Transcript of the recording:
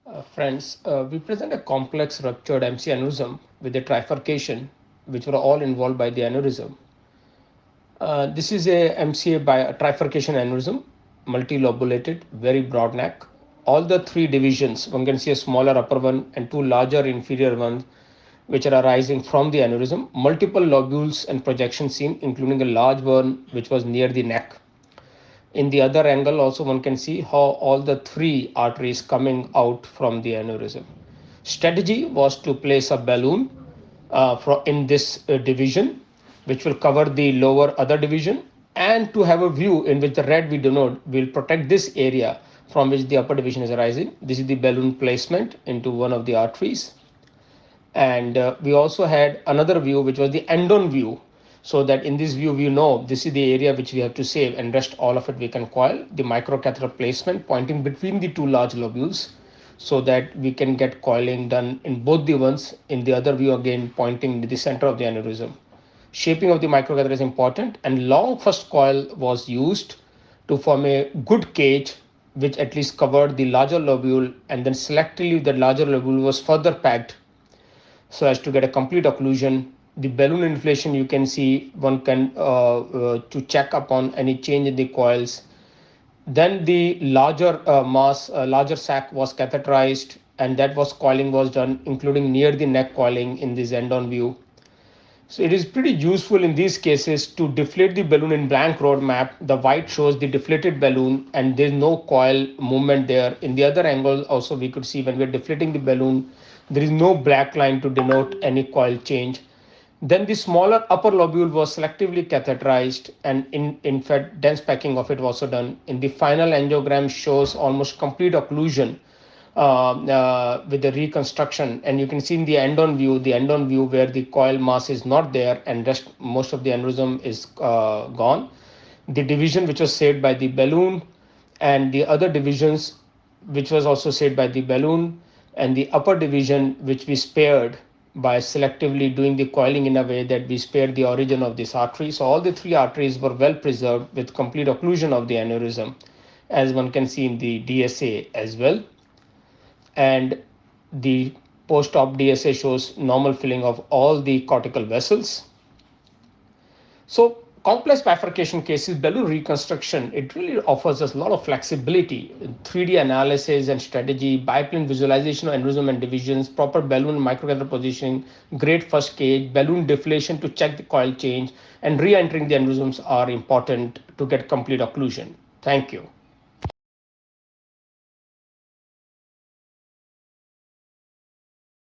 We present a complex ruptured MCA aneurysm with a trifurcation, which were all involved by the aneurysm. This is a MCA by a trifurcation aneurysm, multilobulated, very broad neck. All the three divisions, one can see a smaller upper one and two larger inferior ones, which are arising from the aneurysm. Multiple lobules and projections seen, including a large one which was near the neck. In the other angle also one can see how all the three arteries coming out from the aneurysm. Strategy was to place a balloon in this division, which will cover the lower other division, and to have a view in which the red we denote will protect this area from which the upper division is arising. This is the balloon placement into one of the arteries. And we also had another view which was the end-on view, so that in this view we know this is the area which we have to save, and rest all of it we can coil. The microcatheter placement pointing between the two large lobules, so that we can get coiling done in both the ones. In the other view again pointing to the center of the aneurysm. Shaping of the microcatheter is important, and long first coil was used to form a good cage which at least covered the larger lobule, and then selectively the larger lobule was further packed so as to get a complete occlusion. The balloon inflation, you can see, one can to check upon any change in the coils. Then the larger larger sac was catheterized, and that was coiling was done, including near the neck coiling in this end-on view. So it is pretty useful in these cases to deflate the balloon in blank roadmap. The white shows the deflated balloon and there's no coil movement there. In the other angle also we could see when we're deflating the balloon, there is no black line to denote any coil change. Then the smaller upper lobule was selectively catheterized, and in fact dense packing of it was also done. In the final angiogram shows almost complete occlusion with the reconstruction, and you can see in the end-on view where the coil mass is not there and most of the aneurysm is gone. The division which was saved by the balloon, and the other divisions which was also saved by the balloon, and the upper division which we spared by selectively doing the coiling in a way that we spared the origin of this artery. So all the three arteries were well preserved with complete occlusion of the aneurysm, as one can see in the DSA as well. And the post-op DSA shows normal filling of all the cortical vessels. So complex bifurcation cases, balloon reconstruction, it really offers us a lot of flexibility in 3D analysis and strategy, biplane visualization of aneurysm and divisions, proper balloon microcatheter positioning, great first cage, balloon deflation to check the coil change, and re-entering the aneurysms are important to get complete occlusion. Thank you.